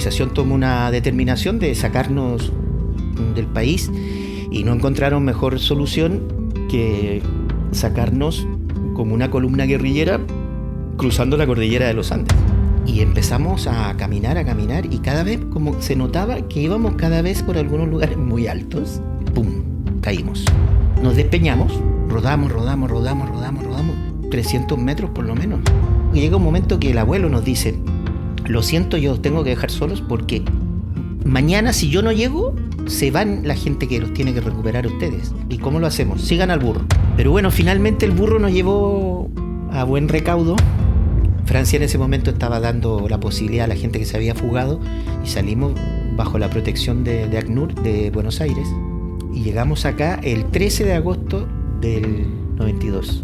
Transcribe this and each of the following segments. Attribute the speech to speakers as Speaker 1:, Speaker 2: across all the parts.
Speaker 1: organización tomó una determinación de sacarnos del país y no encontraron mejor solución que sacarnos como una columna guerrillera cruzando la cordillera de los Andes. Y empezamos a caminar y cada vez como se notaba que íbamos cada vez por algunos lugares muy altos, ¡pum!, caímos. Nos despeñamos, rodamos, 300 metros por lo menos. Y llega un momento que el abuelo nos dice: lo siento, yo os tengo que dejar solos porque mañana si yo no llego, se van la gente que los tiene que recuperar a ustedes. ¿Y cómo lo hacemos? Sigan al burro. Pero bueno, finalmente el burro nos llevó a buen recaudo. Francia en ese momento estaba dando la posibilidad a la gente que se había fugado y salimos bajo la protección de ACNUR de Buenos Aires y llegamos acá el 13 de agosto del 92.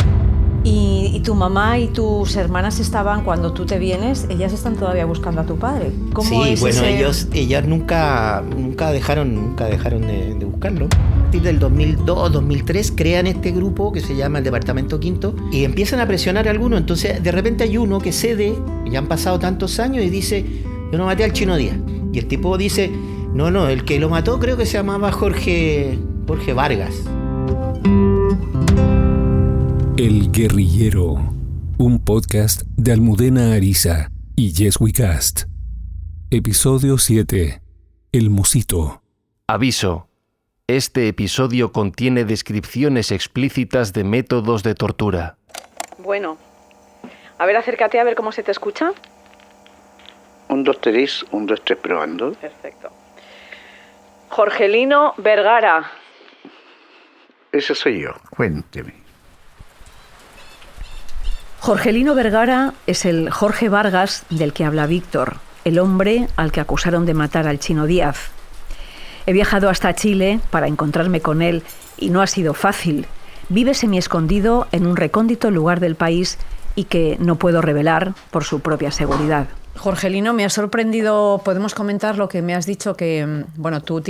Speaker 2: ¿Y tu mamá y tus hermanas estaban, cuando tú te vienes, ellas están todavía buscando a tu padre? ¿Cómo
Speaker 1: sí,
Speaker 2: es
Speaker 1: bueno,
Speaker 2: ese...
Speaker 1: ellas nunca dejaron de buscarlo. A partir del 2002-2003 crean este grupo que se llama el Departamento Quinto y empiezan a presionar a algunos. Entonces de repente hay uno que cede, ya han pasado tantos años, y dice: yo no maté al Chino Díaz. Y el tipo dice: no, el que lo mató creo que se llamaba Jorge Vargas.
Speaker 3: El Guerrillero, un podcast de Almudena Ariza y Yes We Cast. Episodio 7. El Mosito.
Speaker 4: Aviso. Este episodio contiene descripciones explícitas de métodos de tortura.
Speaker 2: Bueno, a ver, acércate a ver cómo se te escucha.
Speaker 5: 1, 2, 3, 1, 2, 3, probando.
Speaker 2: Perfecto. Jorgelino Vergara.
Speaker 5: Ese soy yo, cuénteme.
Speaker 2: Jorgelino Vergara es el Jorge Vargas del que habla Víctor, el hombre al que acusaron de matar al Chino Díaz. He viajado hasta Chile para encontrarme con él y no ha sido fácil. Vive semiescondido en un recóndito lugar del país y que no puedo revelar por su propia seguridad. Jorgelino, me ha sorprendido, podemos comentar lo que me has dicho, que bueno, tú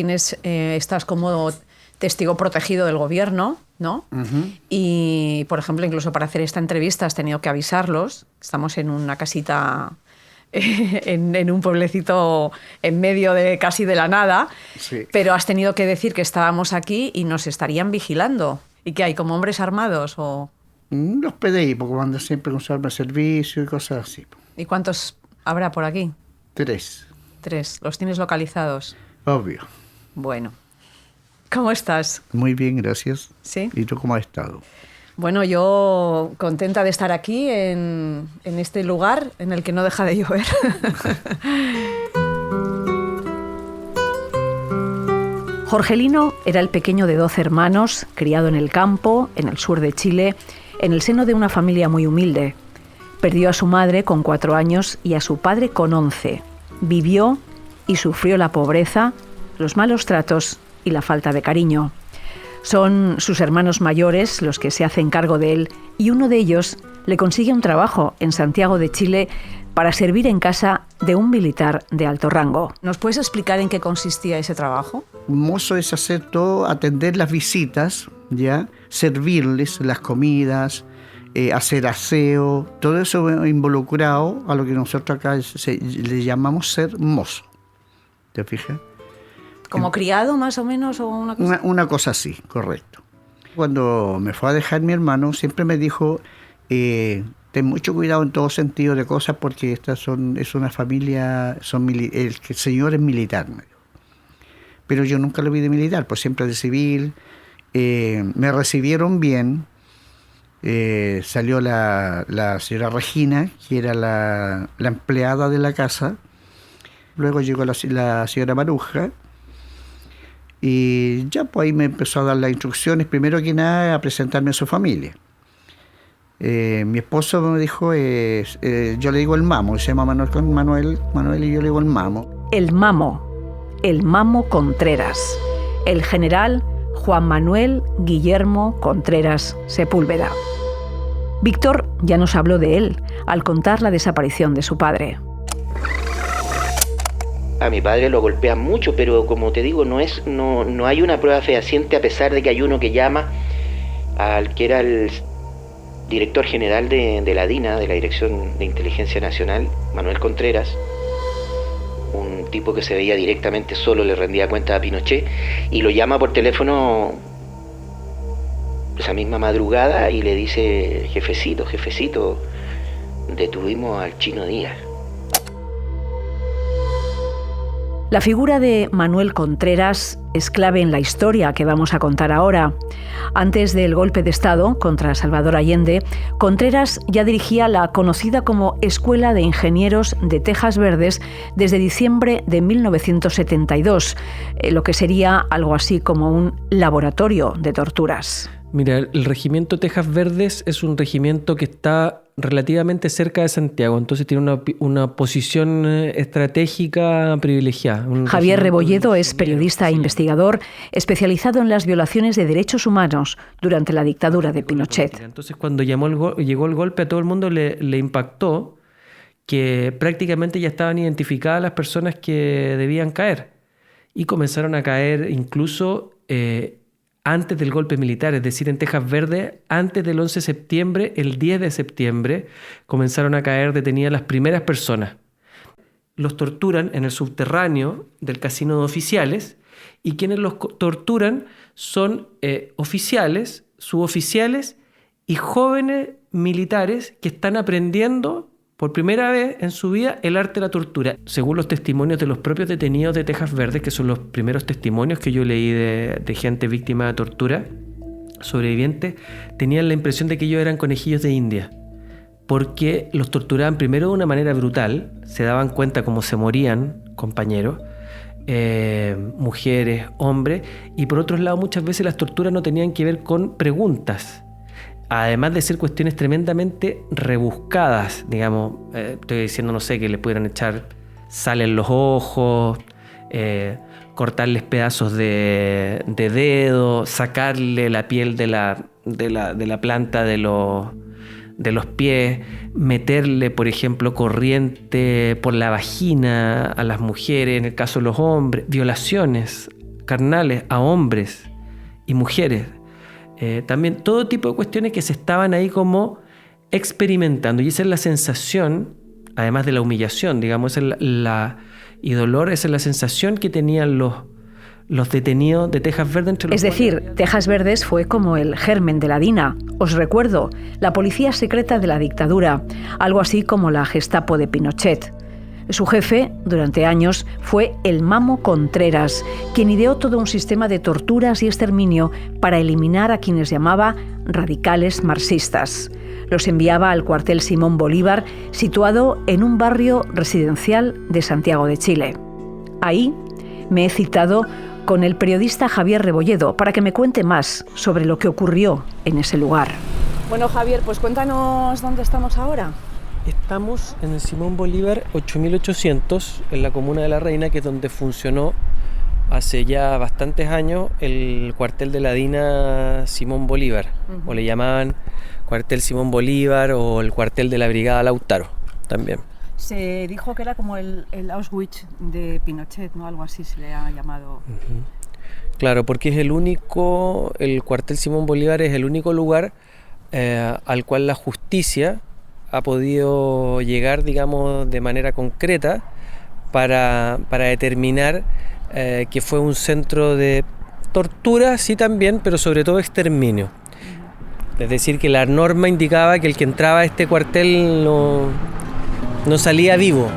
Speaker 2: estás como testigo protegido del gobierno, ¿no? Uh-huh. Y, por ejemplo, incluso para hacer esta entrevista has tenido que avisarlos. Estamos en una casita, en un pueblecito en medio de casi de la nada, sí. Pero has tenido que decir que estábamos aquí y nos estarían vigilando. ¿Y qué hay, como hombres armados o...?
Speaker 5: Los PDI, porque andan siempre con su arma de servicio y cosas así.
Speaker 2: ¿Y cuántos habrá por aquí?
Speaker 5: 3.
Speaker 2: ¿Los tienes localizados?
Speaker 5: Obvio.
Speaker 2: Bueno. ¿Cómo estás?
Speaker 5: Muy bien, gracias.
Speaker 2: ¿Sí?
Speaker 5: ¿Y tú cómo has estado?
Speaker 2: Bueno, yo contenta de estar aquí en este lugar en el que no deja de llover. Jorgelino era el pequeño de 12 hermanos, criado en el campo, en el sur de Chile, en el seno de una familia muy humilde. Perdió a su madre con 4 años y a su padre con 11. Vivió y sufrió la pobreza, los malos tratos y la falta de cariño. Son sus hermanos mayores los que se hacen cargo de él y uno de ellos le consigue un trabajo en Santiago de Chile para servir en casa de un militar de alto rango. ¿Nos puedes explicar en qué consistía ese trabajo?
Speaker 5: Mozo es hacer todo, atender las visitas, ya, servirles las comidas, hacer aseo, todo eso involucrado a lo que nosotros acá le llamamos ser mozo. ¿Te fijas?
Speaker 2: ¿Como criado más o menos? O
Speaker 5: una cosa así, correcto. Cuando me fue a dejar mi hermano, siempre me dijo, ten mucho cuidado en todo sentido de cosas porque es una familia, el señor es militar. Pero yo nunca lo vi de militar, pues siempre de civil. Me recibieron bien. Salió la señora Regina, que era la empleada de la casa. Luego llegó la señora Maruja. Y ya pues ahí me empezó a dar las instrucciones, primero que nada, a presentarme a su familia. Mi esposo me dijo, yo le digo el Mamo, se llama Manuel y yo le digo el Mamo.
Speaker 2: El Mamo Contreras, el general Juan Manuel Guillermo Contreras Sepúlveda. Víctor ya nos habló de él al contar la desaparición de su padre.
Speaker 1: A mi padre lo golpean mucho, pero como te digo, no hay una prueba fehaciente, a pesar de que hay uno que llama al que era el director general de la DINA, de la Dirección de Inteligencia Nacional, Manuel Contreras, un tipo que se veía directamente solo, le rendía cuenta a Pinochet, y lo llama por teléfono esa misma madrugada y le dice: jefecito, detuvimos al Chino Díaz.
Speaker 2: La figura de Manuel Contreras es clave en la historia que vamos a contar ahora. Antes del golpe de Estado contra Salvador Allende, Contreras ya dirigía la conocida como Escuela de Ingenieros de Tejas Verdes desde diciembre de 1972, lo que sería algo así como un laboratorio de torturas.
Speaker 6: Mira, el regimiento Tejas Verdes es un regimiento que está relativamente cerca de Santiago, entonces tiene una posición estratégica privilegiada.
Speaker 2: Javier Rebolledo es periodista e investigador especializado en las violaciones de derechos humanos durante la dictadura de Pinochet.
Speaker 6: Entonces, cuando llegó el golpe, a todo el mundo le impactó que prácticamente ya estaban identificadas las personas que debían caer, y comenzaron a caer incluso antes del golpe militar, es decir, en Tejas Verdes, antes del 11 de septiembre, el 10 de septiembre, comenzaron a caer detenidas las primeras personas. Los torturan en el subterráneo del casino de oficiales, y quienes los torturan son oficiales, suboficiales y jóvenes militares que están aprendiendo por primera vez en su vida el arte de la tortura. Según los testimonios de los propios detenidos de Tejas Verdes, que son los primeros testimonios que yo leí de gente víctima de tortura, sobrevivientes, tenían la impresión de que ellos eran conejillos de India, porque los torturaban primero de una manera brutal, se daban cuenta cómo se morían compañeros, mujeres, hombres, y por otro lado muchas veces las torturas no tenían que ver con preguntas, además de ser cuestiones tremendamente rebuscadas, digamos, estoy diciendo, no sé, que le pudieran echar sal en los ojos, cortarles pedazos de dedo, sacarle la piel de la planta de los pies, meterle, por ejemplo, corriente por la vagina a las mujeres, en el caso de los hombres, violaciones carnales a hombres y mujeres. También todo tipo de cuestiones que se estaban ahí como experimentando, y esa es la sensación, además de la humillación, digamos, y dolor, esa es la sensación que tenían los detenidos de Tejas Verdes.
Speaker 2: Es decir, Tejas Verdes fue como el germen de la DINA. Os recuerdo, la policía secreta de la dictadura, algo así como la Gestapo de Pinochet. Su jefe, durante años, fue el Mamo Contreras, quien ideó todo un sistema de torturas y exterminio para eliminar a quienes llamaba radicales marxistas. Los enviaba al cuartel Simón Bolívar, situado en un barrio residencial de Santiago de Chile. Ahí me he citado con el periodista Javier Rebolledo para que me cuente más sobre lo que ocurrió en ese lugar. Bueno, Javier, pues cuéntanos dónde estamos ahora.
Speaker 6: Estamos en el Simón Bolívar 8800, en la comuna de La Reina, que es donde funcionó hace ya bastantes años el cuartel de la DINA Simón Bolívar, o le llamaban cuartel Simón Bolívar o el cuartel de la Brigada Lautaro también.
Speaker 2: Se dijo que era como el Auschwitz de Pinochet, ¿no? Algo así se le ha llamado.
Speaker 6: Claro, porque es el cuartel Simón Bolívar es el único lugar al cual la justicia ha podido llegar, digamos, de manera concreta para determinar que fue un centro de tortura, sí también, pero sobre todo exterminio. Es decir, que la norma indicaba que el que entraba a este cuartel no salía vivo.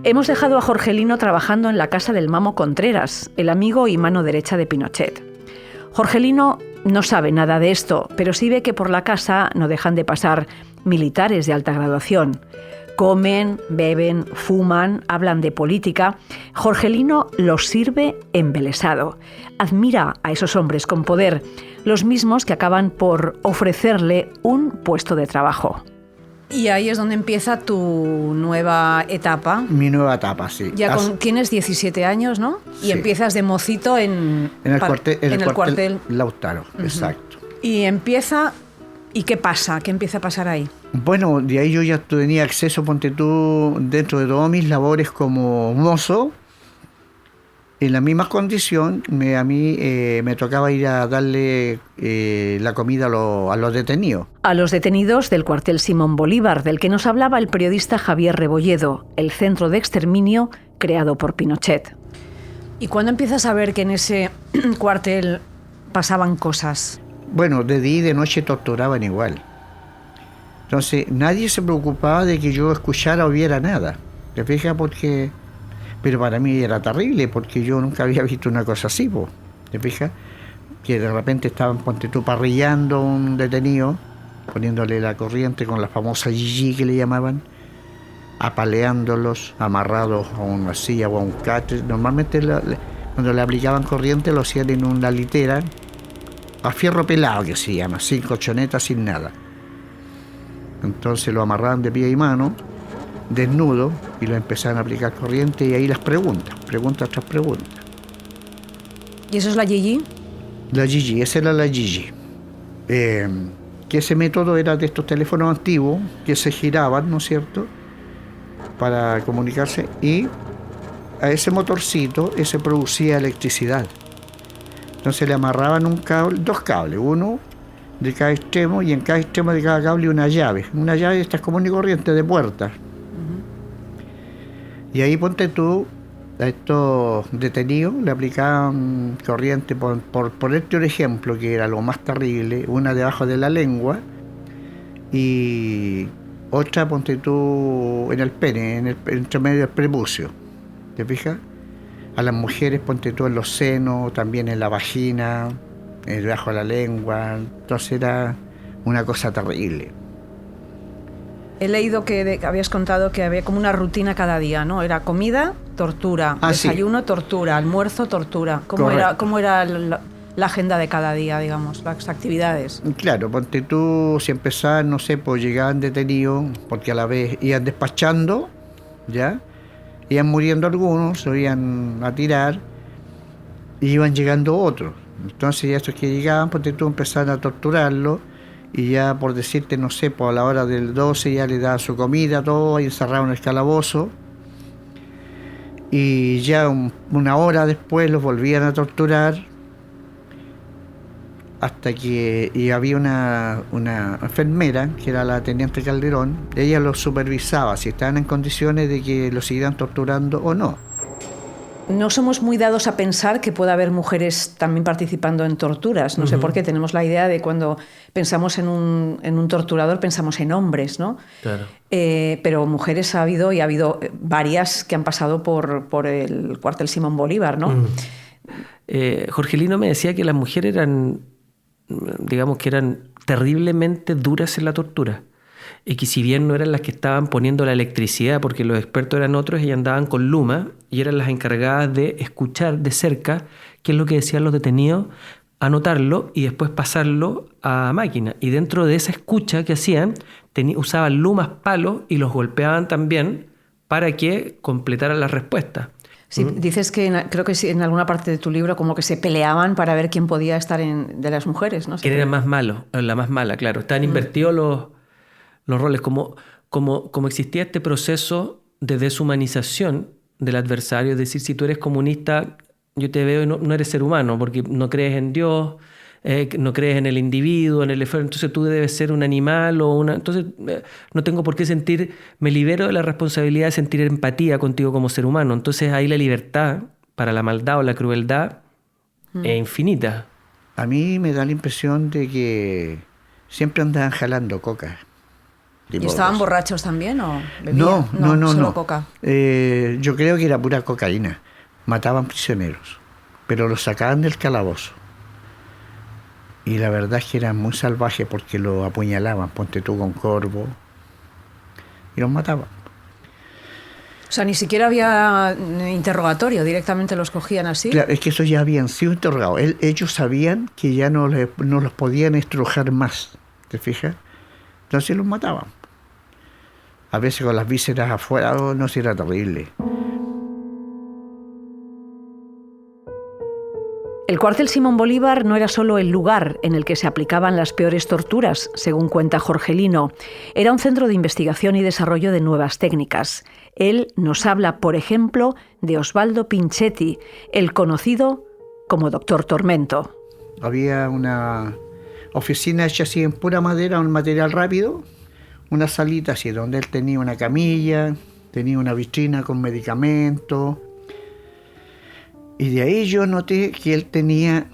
Speaker 2: Hemos dejado a Jorgelino trabajando en la casa del Mamo Contreras, el amigo y mano derecha de Pinochet. Jorgelino no sabe nada de esto, pero sí ve que por la casa no dejan de pasar militares de alta graduación. Comen, beben, fuman, hablan de política. Jorgelino los sirve embelesado. Admira a esos hombres con poder, los mismos que acaban por ofrecerle un puesto de trabajo. Y ahí es donde empieza tu nueva etapa.
Speaker 5: Mi nueva etapa, sí.
Speaker 2: Tienes 17 años, ¿no? Y sí. Empiezas de mocito en el cuartel
Speaker 5: Lautaro, exacto.
Speaker 2: Y empieza... ¿Y qué pasa? ¿Qué empieza a pasar ahí?
Speaker 5: Bueno, de ahí yo ya tenía acceso, ponte tú, dentro de todas mis labores como mozo, En la misma condición, a mí me tocaba ir a darle la comida a los detenidos.
Speaker 2: A los detenidos del cuartel Simón Bolívar, del que nos hablaba el periodista Javier Rebolledo, el centro de exterminio creado por Pinochet. ¿Y cuándo empiezas a ver que en ese cuartel pasaban cosas?
Speaker 5: Bueno, de día y de noche torturaban igual. Entonces, nadie se preocupaba de que yo escuchara o viera nada. ¿Te fijas? Pero para mí era terrible, porque yo nunca había visto una cosa así, po. ¿Te fijas? Que de repente estaban, ponte tú, parrillando a un detenido, poniéndole la corriente con la famosa Gigi que le llamaban, apaleándolos, amarrados a una silla o a un catre. Normalmente cuando le aplicaban corriente lo hacían en una litera, a fierro pelado que se llama, sin colchoneta, sin nada. Entonces lo amarraban de pie y mano, desnudo, y lo empezaban a aplicar corriente, y ahí las preguntas tras preguntas.
Speaker 2: ¿Y eso es la Gigi?
Speaker 5: La Gigi, esa era la Gigi. Que ese método era de estos teléfonos antiguos que se giraban, ¿no es cierto?, para comunicarse, y a ese motorcito ese producía electricidad. Entonces le amarraban dos cables, uno de cada extremo, y en cada extremo de cada cable una llave de estas común y corriente de puertas. Y ahí, ponte tú, a estos detenidos le aplicaban corriente, por ponerte un ejemplo, que era lo más terrible, una debajo de la lengua y otra, ponte tú, en el pene, entre medio del prepucio. ¿Te fijas? A las mujeres, ponte tú, en los senos, también en la vagina, debajo de la lengua. Entonces era una cosa terrible.
Speaker 2: He leído que habías contado que había como una rutina cada día, ¿no? Era comida, tortura, desayuno,
Speaker 5: sí.
Speaker 2: Tortura, almuerzo, tortura. ¿Cómo era la agenda de cada día, digamos, las actividades?
Speaker 5: Claro, ponte tú, si empezaban, no sé, pues llegaban detenidos, porque a la vez iban despachando, ¿ya? Iban muriendo algunos, se iban a tirar, y iban llegando otros. Entonces ya estos que llegaban, ponte tú, empezaban a torturarlos, y ya, por decirte, no sé, pues a la hora del 12 ya le daban su comida, todo, y encerraron en el calabozo, y ya una hora después los volvían a torturar, hasta que había una enfermera, que era la teniente Calderón. Ella los supervisaba si estaban en condiciones de que los siguieran torturando o no.
Speaker 2: No somos muy dados a pensar que pueda haber mujeres también participando en torturas. No sé por qué tenemos la idea de cuando pensamos en un torturador pensamos en hombres, ¿no?
Speaker 6: Claro.
Speaker 2: Pero mujeres ha habido, y ha habido varias que han pasado por el cuartel Simón Bolívar, ¿no?
Speaker 6: Jorgelino me decía que las mujeres eran, digamos, que eran terriblemente duras en la tortura. Y que si bien no eran las que estaban poniendo la electricidad, porque los expertos eran otros, ellas andaban con luma y eran las encargadas de escuchar de cerca qué es lo que decían los detenidos, anotarlo y después pasarlo a máquina. Y dentro de esa escucha que hacían, usaban lumas, palos, y los golpeaban también para que completaran las respuestas.
Speaker 2: Sí, dices que creo que en alguna parte de tu libro como que se peleaban para ver quién podía estar de las mujeres, ¿no?
Speaker 6: ¿Quién era más malo? La más mala, claro. Estaban invertidos los roles. Como existía este proceso de deshumanización del adversario, es decir, si tú eres comunista, yo te veo y no eres ser humano, porque no crees en Dios, no crees en el individuo, en el esfuerzo, entonces tú debes ser un animal o una... Entonces no tengo por qué me libero de la responsabilidad de sentir empatía contigo como ser humano. Entonces ahí la libertad para la maldad o la crueldad es infinita.
Speaker 5: A mí me da la impresión de que siempre andaban jalando coca.
Speaker 2: ¿Y estaban borrachos también o bebían?
Speaker 5: No.
Speaker 2: Solo coca.
Speaker 5: Yo creo que era pura cocaína. Mataban prisioneros, pero los sacaban del calabozo. Y la verdad es que eran muy salvajes porque los apuñalaban, ponte tú, con corvo, y los mataban.
Speaker 2: O sea, ni siquiera había interrogatorio, directamente los cogían así.
Speaker 5: Claro, es que esos ya habían sido interrogados. Ellos sabían que ya no los podían estrujar más, ¿te fijas? Entonces los mataban. A veces con las vísceras afuera, no sé, era terrible.
Speaker 2: El cuartel Simón Bolívar no era solo el lugar en el que se aplicaban las peores torturas, según cuenta Jorge Lino. Era un centro de investigación y desarrollo de nuevas técnicas. Él nos habla, por ejemplo, de Osvaldo Pinchetti, el conocido como Doctor Tormento.
Speaker 5: Había una oficina hecha así en pura madera, un material rápido, una salita así donde él tenía una camilla, tenía una vitrina con medicamentos. Y de ahí yo noté que él tenía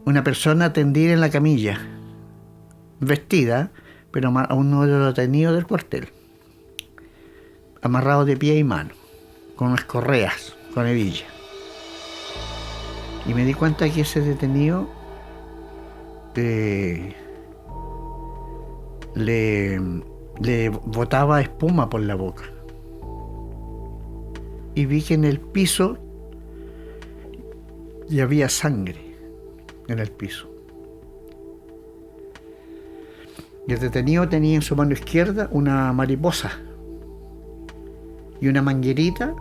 Speaker 5: una persona tendida en la camilla, vestida, pero a uno de los detenidos del cuartel, amarrado de pie y mano, con unas correas, con hebilla. Y me di cuenta que ese detenido le botaba espuma por la boca. Y vi que en el piso y había sangre en el piso. Y el detenido tenía en su mano izquierda una mariposa y una manguerita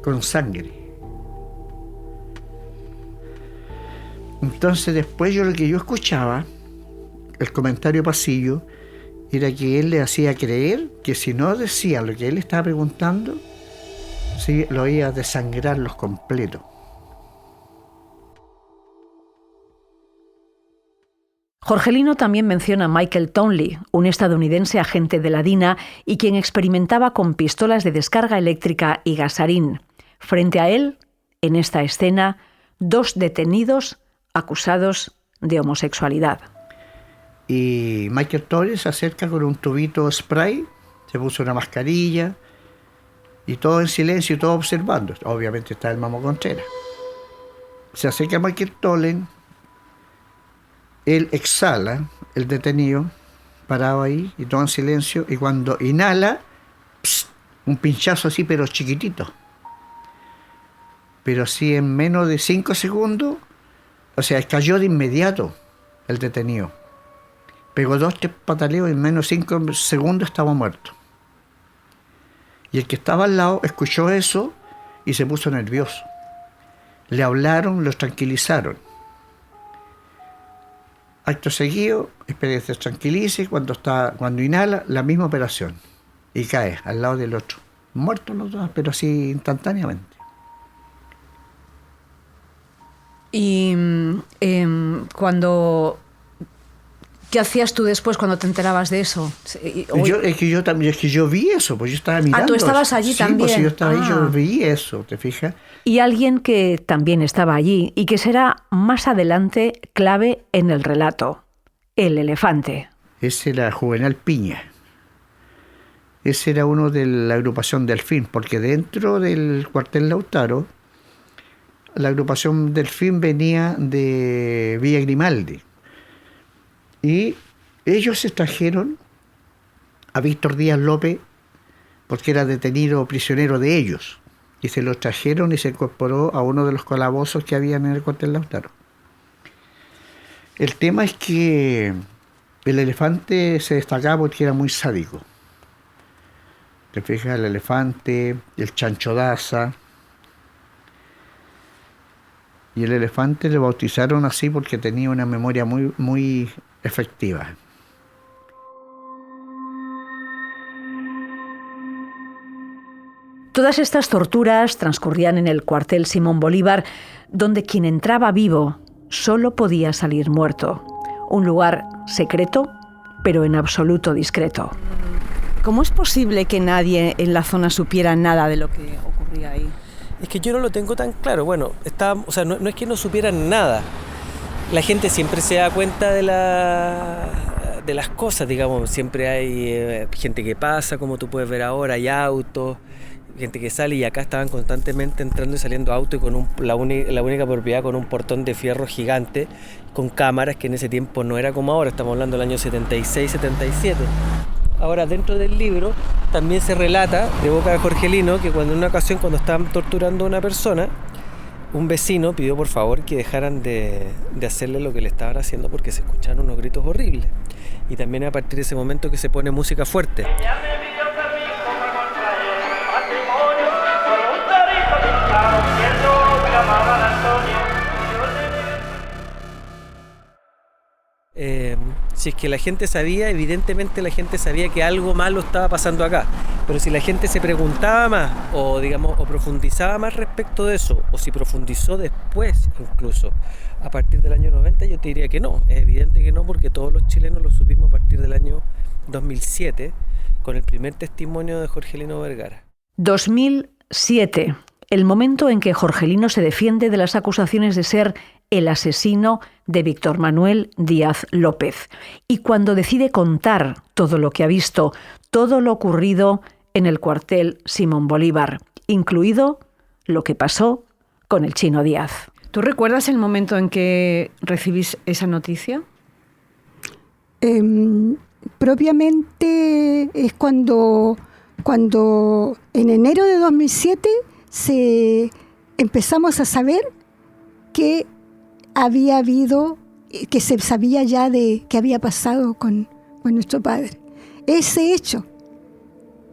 Speaker 5: con sangre. Entonces después lo que yo escuchaba, el comentario pasillo, era que él le hacía creer que si no decía lo que él estaba preguntando, sí, lo iba a desangrarlos completo.
Speaker 2: Jorge Lino también menciona a Michael Townley, un estadounidense agente de la DINA y quien experimentaba con pistolas de descarga eléctrica y gasarín. Frente a él, en esta escena, 2 detenidos acusados de homosexualidad.
Speaker 5: Y Michael Townley se acerca con un tubito spray, se puso una mascarilla y todo en silencio y todo observando. Obviamente está el Mamo Contreras. Se acerca a Michael Townley. Él exhala, el detenido, parado ahí, y todo en silencio, y cuando inhala, un pinchazo así, pero chiquitito. Pero así en menos de 5 segundos, o sea, cayó de inmediato el detenido. Pegó 2-3 pataleos y en menos de 5 segundos estaba muerto. Y el que estaba al lado escuchó eso y se puso nervioso. Le hablaron, los tranquilizaron. Acto seguido, espera que se tranquilice, cuando inhala, la misma operación. Y cae al lado del otro. Muertos los dos, pero así instantáneamente.
Speaker 2: Y ¿qué hacías tú después cuando te enterabas de eso?
Speaker 5: Es que yo vi eso, pues yo estaba mirando.
Speaker 2: Ah, tú estabas allí
Speaker 5: sí,
Speaker 2: también.
Speaker 5: Pues yo estaba ahí, yo vi eso, ¿te fijas?
Speaker 2: Y alguien que también estaba allí y que será más adelante clave en el relato, el elefante.
Speaker 5: Ese era Juvenal Piña. Ese era uno de la agrupación Delfín, porque dentro del cuartel Lautaro, la agrupación Delfín venía de Villa Grimaldi. Y ellos se trajeron a Víctor Díaz López porque era detenido prisionero de ellos. Y se lo trajeron y se incorporó a uno de los calabozos que habían en el cuartel Lautaro. El tema es que el elefante se destacaba porque era muy sádico. Te fijas, el elefante, el Chancho Daza. Y el elefante le bautizaron así porque tenía una memoria muy, muy efectiva.
Speaker 2: Todas estas torturas transcurrían en el cuartel Simón Bolívar, donde quien entraba vivo solo podía salir muerto. Un lugar secreto, pero en absoluto discreto.
Speaker 7: ¿Cómo es posible que nadie en la zona supiera nada de lo que ocurría ahí?
Speaker 6: Es que yo no lo tengo tan claro. Bueno, no es que no supieran nada. La gente siempre se da cuenta de las cosas, digamos. Siempre hay gente que pasa, como tú puedes ver ahora, hay autos, gente que sale, y acá estaban constantemente entrando y saliendo autos y con la única propiedad con un portón de fierro gigante, con cámaras, que en ese tiempo no era como ahora, estamos hablando del año 76, 77. Ahora, dentro del libro también se relata, de boca de Jorge Lino, que en una ocasión, cuando estaban torturando a una persona, un vecino pidió por favor que dejaran de hacerle lo que le estaban haciendo porque se escucharon unos gritos horribles. Y también a partir de ese momento que se pone música fuerte. Si es que la gente sabía, evidentemente la gente sabía que algo malo estaba pasando acá. Pero si la gente se preguntaba más o profundizaba más respecto de eso, o si profundizó después incluso, a partir del año 90, yo te diría que no. Es evidente que no, porque todos los chilenos lo supimos a partir del año 2007, con el primer testimonio de Jorgelino Vergara.
Speaker 2: 2007, el momento en que Jorgelino se defiende de las acusaciones de ser el asesino de Víctor Manuel Díaz López, y cuando decide contar todo lo que ha visto, todo lo ocurrido en el cuartel Simón Bolívar, incluido lo que pasó con el Chino Díaz.
Speaker 7: ¿Tú recuerdas el momento en que recibís esa noticia?
Speaker 8: Propiamente es cuando en enero de 2007 empezamos a saber que había habido, que se sabía ya de qué había pasado con nuestro padre. Ese hecho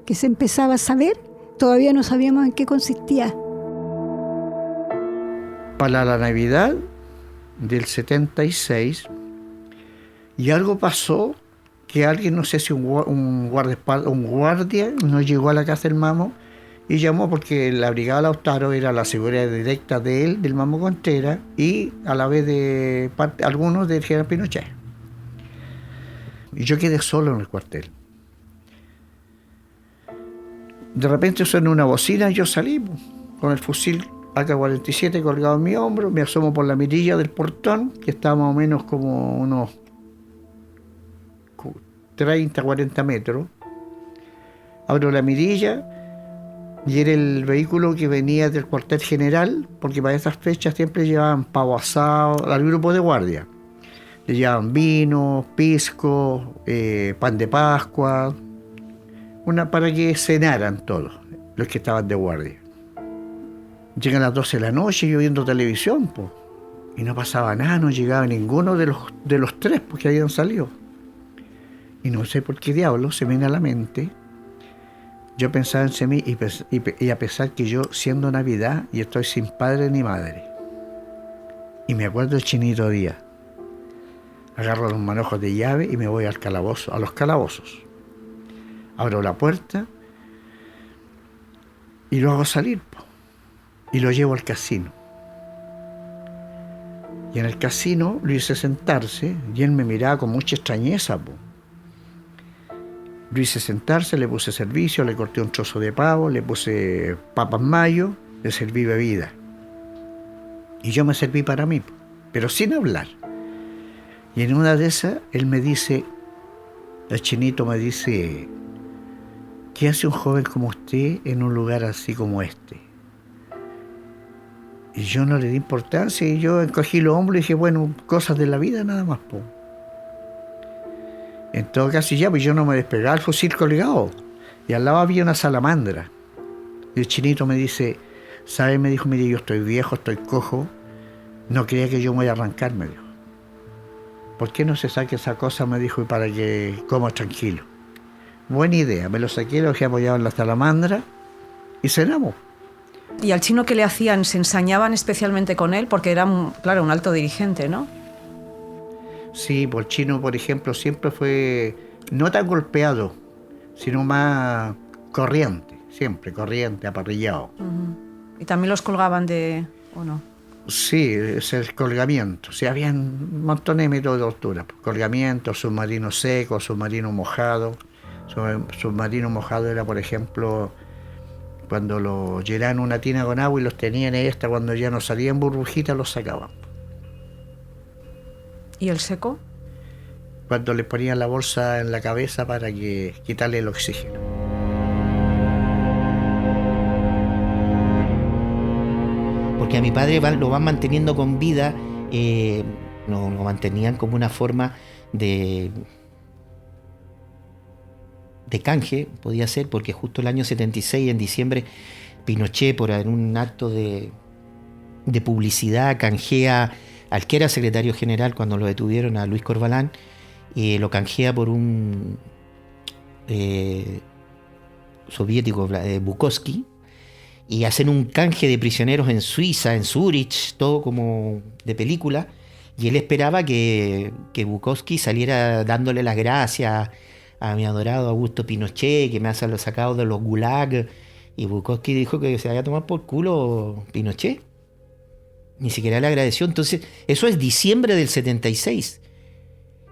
Speaker 8: que se empezaba a saber, todavía no sabíamos en qué consistía.
Speaker 5: Para la Navidad del 76, y algo pasó que alguien, no sé si un guardia no llegó a la casa del Mamo y llamó, porque la brigada Lautaro era la seguridad directa de él, del Mamo Contreras, y a la vez de algunos del general Pinochet. Y yo quedé solo en el cuartel. De repente suena una bocina y yo salí con el fusil AK-47 colgado en mi hombro, me asomo por la mirilla del portón, que estaba más o menos como unos 30, 40 metros. Abro la mirilla y era el vehículo que venía del cuartel general, porque para esas fechas siempre llevaban pavo asado al grupo de guardia. Le llevaban vino, pisco, pan de Pascua, para que cenaran todos los que estaban de guardia. Llegan las 12 de la noche, yo viendo televisión, y no pasaba nada, no llegaba ninguno de los tres porque habían salido. Y no sé por qué diablo se me viene a la mente. Yo pensaba en Semí y a pesar que yo, siendo Navidad, y estoy sin padre ni madre. Y me acuerdo del Chinito Díaz. Agarro los manojos de llave y me voy al calabozo, a los calabozos. Abro la puerta y lo hago salir, y lo llevo al casino. Y en el casino lo hice sentarse y él me miraba con mucha extrañeza. Lo hice sentarse, le puse servicio, le corté un trozo de pavo, le puse papas mayo, le serví bebida. Y yo me serví para mí, pero sin hablar. Y en una de esas, él me dice, el Chinito me dice, ¿qué hace un joven como usted en un lugar así como este? Y yo no le di importancia y yo encogí los hombros y dije, bueno, cosas de la vida nada más, En todo caso, ya, pues yo no me despegaba el fusil colgado. Y al lado había una salamandra. Y el Chinito me dice, ¿sabes? Me dijo, mire, yo estoy viejo, estoy cojo. No creía que yo me voy a arrancar, me dijo. ¿Por qué no se saque esa cosa? Me dijo, para que coma tranquilo. Buena idea. Me lo saqué, lo dejé apoyado en la salamandra y cenamos.
Speaker 7: ¿Y al Chino qué le hacían? ¿Se ensañaban especialmente con él? Porque era, claro, un alto dirigente, ¿no?
Speaker 5: Sí, por Chino, por ejemplo, siempre fue no tan golpeado, sino más corriente, siempre corriente, aparrillado.
Speaker 7: ¿Y también los colgaban ¿o no?
Speaker 5: Sí, es el colgamiento. Sí, habían montones de métodos de tortura. Colgamiento, submarino seco, submarino mojado. Submarino mojado era, por ejemplo, cuando los llenaban una tina con agua y los tenían en esta, cuando ya no salían burbujitas, los sacaban.
Speaker 7: ¿Y el seco?
Speaker 5: Cuando les ponían la bolsa en la cabeza para quitarle el oxígeno.
Speaker 1: Porque a mi padre lo van manteniendo con vida, lo mantenían como una forma de canje, podía ser, porque justo el año 76, en diciembre, Pinochet, en un acto de publicidad, canjea al que era secretario general cuando lo detuvieron, a Luis Corbalán, lo canjea por un soviético, Bukowski, y hacen un canje de prisioneros en Suiza, en Zúrich, todo como de película, Y él esperaba que Bukowski saliera dándole las gracias a mi adorado Augusto Pinochet, que me ha sacado de los gulag. Y Bukowski dijo que se había tomado por culo Pinochet. Ni siquiera le agradeció. Entonces, eso es diciembre del 76.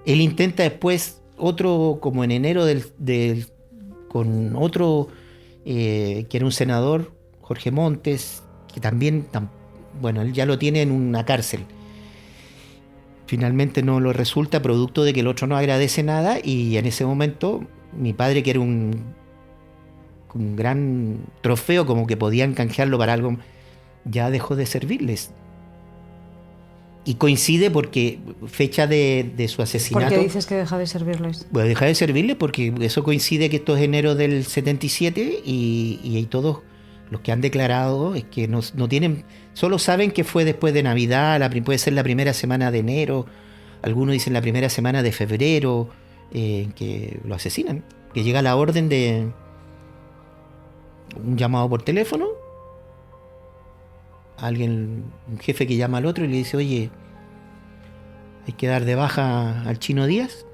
Speaker 1: Él intenta después otro, como en enero con otro, que era un senador, Jorge Montes, que también, bueno, él ya lo tiene en una cárcel. Finalmente no lo resulta, producto de que el otro no agradece nada, y en ese momento mi padre, que era un gran trofeo, como que podían canjearlo para algo, ya dejó de servirles. Y coincide porque fecha de su asesinato.
Speaker 2: ¿Por qué dices que deja de servirles?
Speaker 1: Bueno, deja de servirles porque eso coincide que esto es enero del 77 y todos los que han declarado es que no tienen, solo saben que fue después de Navidad, puede ser la primera semana de enero, algunos dicen la primera semana de febrero, que lo asesinan, que llega la orden de un llamado por teléfono, un jefe que llama al otro y le dice, oye, hay que dar de baja al Chino Díaz,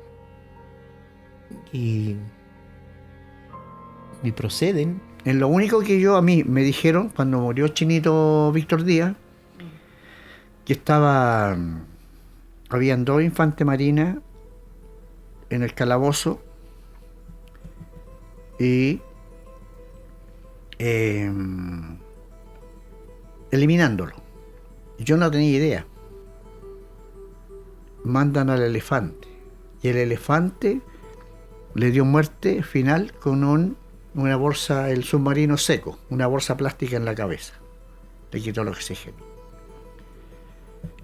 Speaker 1: y proceden.
Speaker 5: En lo único que a mí me dijeron cuando murió Chinito Víctor Díaz, que habían 2 infantes marinas en el calabozo y eliminándolo. Yo no tenía idea. Mandan al elefante y el elefante le dio muerte final con una bolsa, el submarino seco, una bolsa plástica en la cabeza. Le quitó el oxígeno.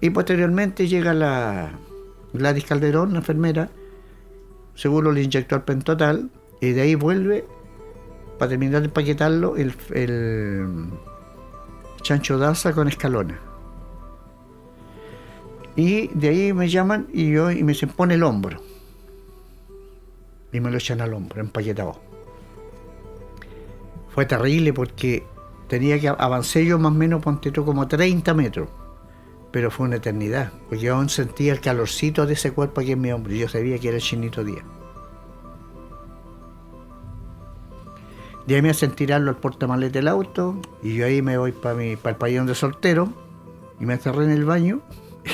Speaker 5: Y posteriormente llega la Gladys Calderón, la enfermera, seguro le inyectó el pentotal, y de ahí vuelve, para terminar de empaquetarlo, el Chancho Daza con Escalona. Y de ahí me llaman y me se pone el hombro. Y me lo echan al hombro, empaquetado. Fue terrible porque avancé yo más o menos, ponte tú, como 30 metros. Pero fue una eternidad, porque yo aún sentía el calorcito de ese cuerpo aquí en mi hombro. Y yo sabía que era el Chinito Díaz. De ahí me hacen tirarlo al portamalete del auto, y yo ahí me voy para el pabellón de soltero, y me encerré en el baño,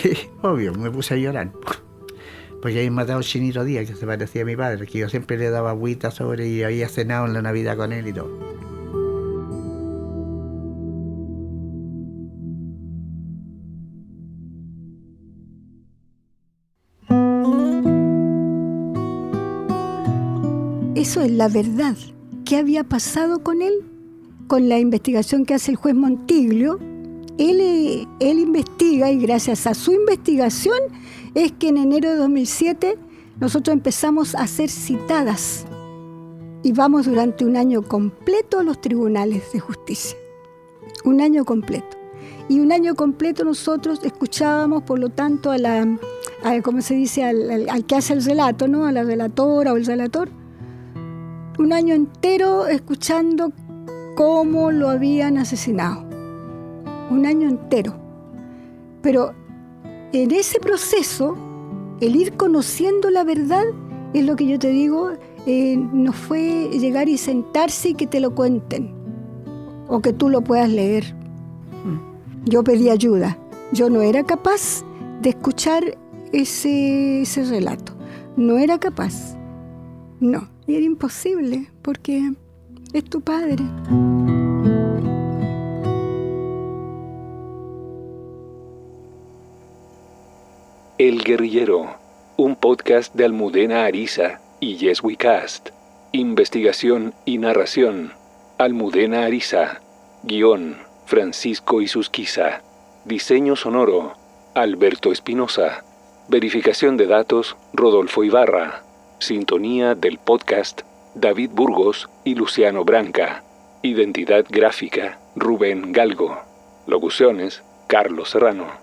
Speaker 5: y obvio, me puse a llorar. Porque habían matado al Chinito Díaz, que se parecía a mi padre, que yo siempre le daba agüita sobre y había cenado en la Navidad con él y todo.
Speaker 8: Eso es la verdad. ¿Qué había pasado con él? Con la investigación que hace el juez Montiglio, él investiga, y gracias a su investigación es que en enero de 2007 nosotros empezamos a ser citadas y vamos durante un año completo a los tribunales de justicia. Un año completo. Y un año completo nosotros escuchábamos, por lo tanto, ¿cómo se dice? Al que hace el relato, ¿no? A la relatora o el relator. Un año entero escuchando cómo lo habían asesinado. Un año entero. Pero en ese proceso, el ir conociendo la verdad, es lo que yo te digo, no fue llegar y sentarse y que te lo cuenten, o que tú lo puedas leer. Yo pedí ayuda. Yo no era capaz de escuchar ese relato. No era capaz. No. Y era imposible, porque es tu padre.
Speaker 3: El Guerrillero, un podcast de Almudena Ariza y Yes We Cast. Investigación y narración, Almudena Ariza. Guión, Francisco Isusquiza. Diseño sonoro, Alberto Espinosa. Verificación de datos, Rodolfo Ibarra. Sintonía del podcast, David Burgos y Luciano Branca. Identidad gráfica, Rubén Galgo. Locuciones, Carlos Serrano.